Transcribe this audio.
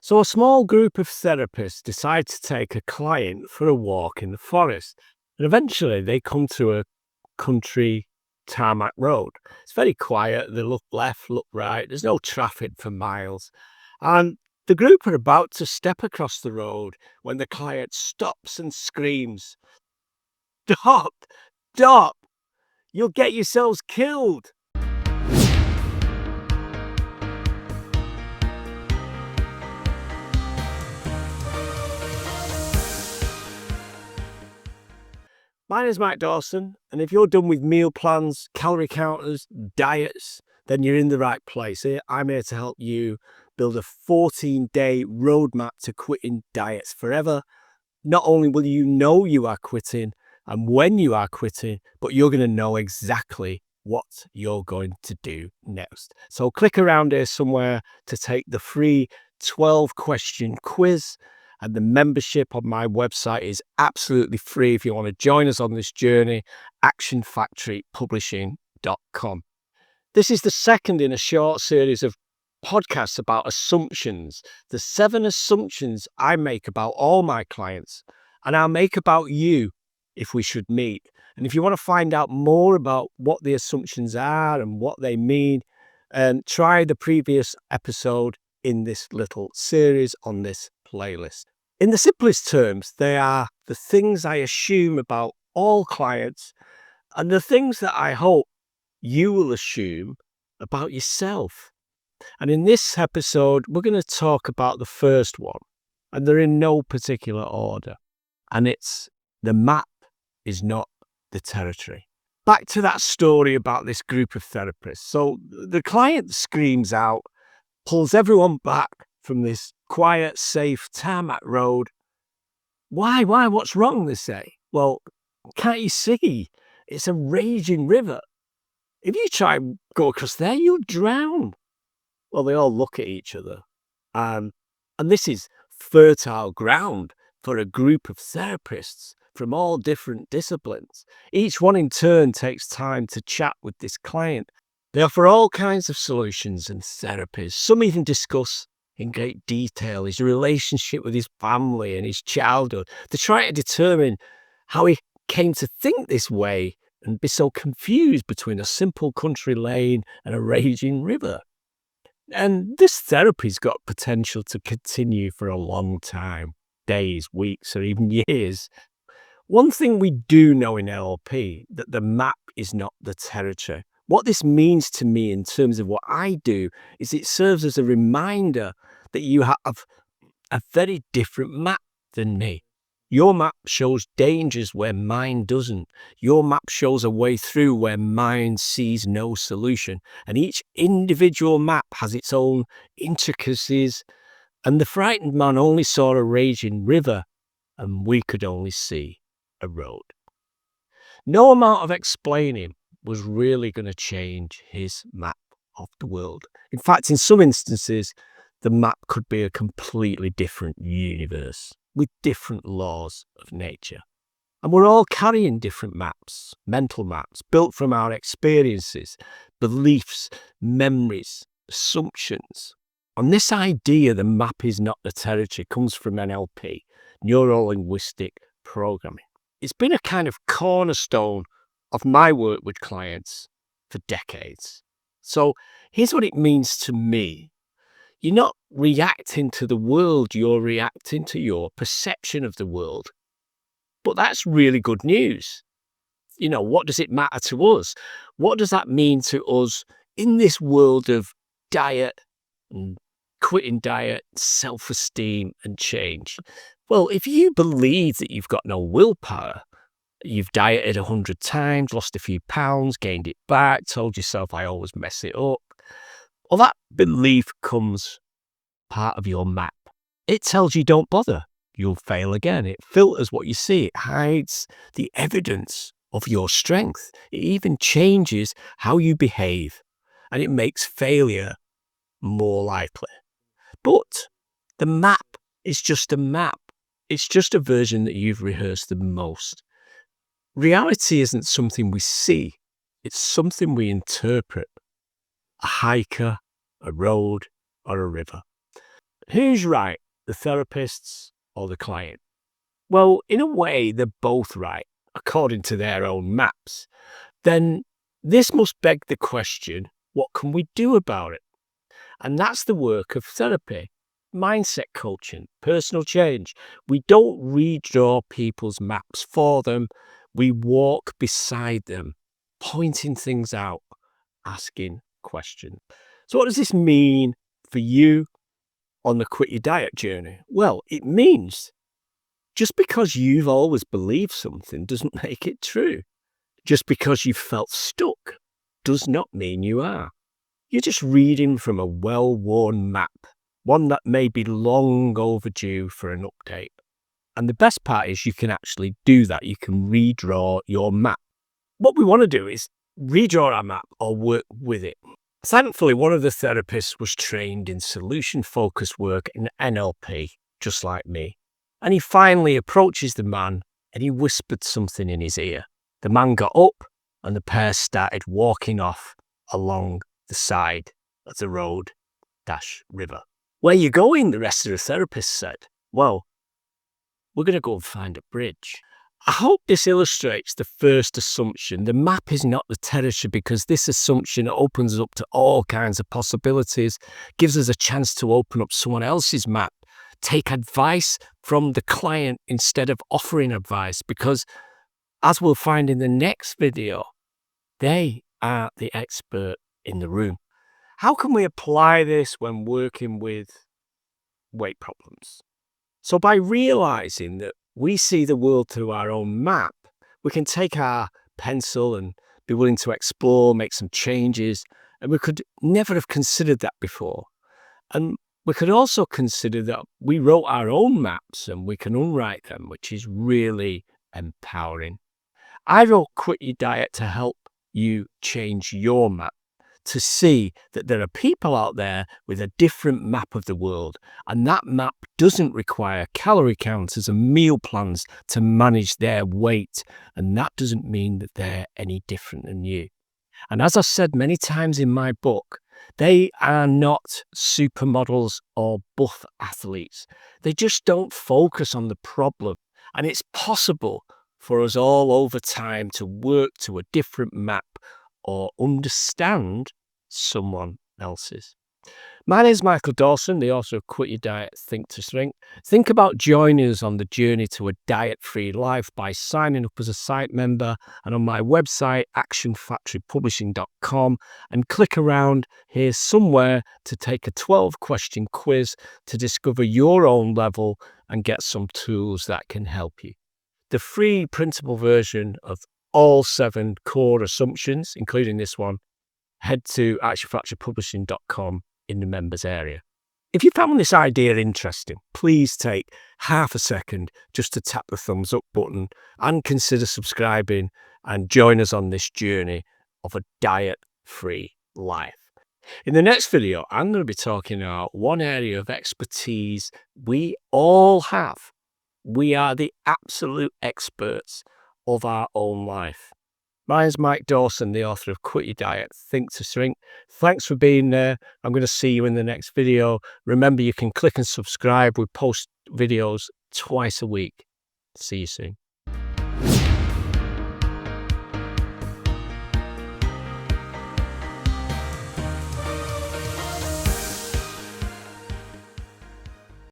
So, a small group of therapists decide to take a client for a walk in the forest. And eventually, they come to a country tarmac road. It's very quiet. They look left, look right. There's no traffic for miles. And the group are about to step across the road when the client stops and screams, "Stop! Stop! You'll get yourselves killed." My name is Mike Dawson, and if you're done with meal plans, calorie counters, diets, then you're in the right place. I'm here to help you build a 14-day roadmap to quitting diets forever. Not only will you know you are quitting and when you are quitting, but you're going to know exactly what you're going to do next. So click around here somewhere to take the free 12-question quiz. And the membership on my website is absolutely free if you want to join us on this journey, actionfactorypublishing.com. This is the second in a short series of podcasts about assumptions, the 7 assumptions I make about all my clients, and I'll make about you if we should meet. And if you want to find out more about what the assumptions are and what they mean, try the previous episode in this little series on this playlist. In the simplest terms, they are the things I assume about all clients and the things that I hope you will assume about yourself. And in this episode, we're going to talk about the first one, and they're in no particular order. And it's the map is not the territory. Back to that story about this group of therapists. So the client screams out, pulls everyone back from this quiet, safe tarmac road. Why? What's wrong, they say. Well, can't you see? It's a raging river. If you try and go across there, you'll drown. Well, they all look at each other. And this is fertile ground for a group of therapists from all different disciplines. Each one in turn takes time to chat with this client. They offer all kinds of solutions and therapies. Some even discuss in great detail his relationship with his family and his childhood. They try to determine how he came to think this way and be so confused between a simple country lane and a raging river. And this therapy's got potential to continue for a long time, days, weeks, or even years. One thing we do know in NLP, that the map is not the territory. What this means to me in terms of what I do is it serves as a reminder that you have a very different map than me. Your map shows dangers where mine doesn't. Your map shows a way through where mine sees no solution. And each individual map has its own intricacies. And the frightened man only saw a raging river, and we could only see a road. No amount of explaining was really going to change his map of the world. In fact, in some instances, the map could be a completely different universe with different laws of nature. And we're all carrying different maps, mental maps, built from our experiences, beliefs, memories, assumptions. And this idea the map is not the territory comes from NLP, neuro-linguistic programming. It's been a kind of cornerstone of my work with clients for decades. So here's what it means to me. You're not reacting to the world, you're reacting to your perception of the world. But that's really good news. What does it matter to us? What does that mean to us in this world of diet and quitting diet, self-esteem and change? Well, if you believe that you've got no willpower, you've dieted 100 times, lost a few pounds, gained it back, told yourself I always mess it up. Well, that belief becomes part of your map. It tells you don't bother. You'll fail again. It filters what you see. It hides the evidence of your strength. It even changes how you behave, and it makes failure more likely. But the map is just a map. It's just a version that you've rehearsed the most. Reality isn't something we see. It's something we interpret. A hiker, a road, or a river. Who's right, the therapists or the client? Well, in a way, they're both right, according to their own maps. Then this must beg the question, what can we do about it? And that's the work of therapy, mindset coaching, personal change. We don't redraw people's maps for them. We walk beside them, pointing things out, asking questions. So what does this mean for you on the Quit Your Diet journey? Well, it means just because you've always believed something doesn't make it true. Just because you've felt stuck does not mean you are. You're just reading from a well-worn map, one that may be long overdue for an update. And the best part is you can actually do that. You can redraw your map. What we want to do is redraw our map or work with it. Thankfully, one of the therapists was trained in solution-focused work in NLP, just like me. And he finally approaches the man and he whispered something in his ear. The man got up and the pair started walking off along the side of the road - river. Where you going? The rest of the therapist said. Well, we're going to go and find a bridge. I hope this illustrates the first assumption. The map is not the territory, because this assumption opens up to all kinds of possibilities, gives us a chance to open up someone else's map, take advice from the client instead of offering advice, because as we'll find in the next video, they are the expert in the room. How can we apply this when working with weight problems? So by realizing that we see the world through our own map, we can take our pencil and be willing to explore, make some changes, and we could never have considered that before. And we could also consider that we wrote our own maps and we can unwrite them, which is really empowering. I wrote Quit Your Diet to help you change your map, to see that there are people out there with a different map of the world, and that map doesn't require calorie counters and meal plans to manage their weight, and that doesn't mean that they're any different than you. And as I said many times in my book, they are not supermodels or buff athletes. They just don't focus on the problem, and it's possible for us all over time to work to a different map or understand someone else's. My name is Michael Dawson, the author of Quit Your Diet, Think to Shrink. Think about joining us on the journey to a diet-free life by signing up as a site member and on my website, actionfactorypublishing.com, and click around here somewhere to take a 12-question quiz to discover your own level and get some tools that can help you. The free printable version of all 7 core assumptions, including this one, head to actionfactorypublishing.com in the members area. If you found this idea interesting, please take half a second just to tap the thumbs up button and consider subscribing and join us on this journey of a diet-free life. In the next video, I'm going to be talking about one area of expertise we all have. We are the absolute experts of our own life. My name's Mike Dawson, the author of Quit Your Diet, Think to Shrink. Thanks for being there. I'm going to see you in the next video. Remember, you can click and subscribe. We post videos twice a week. See you soon.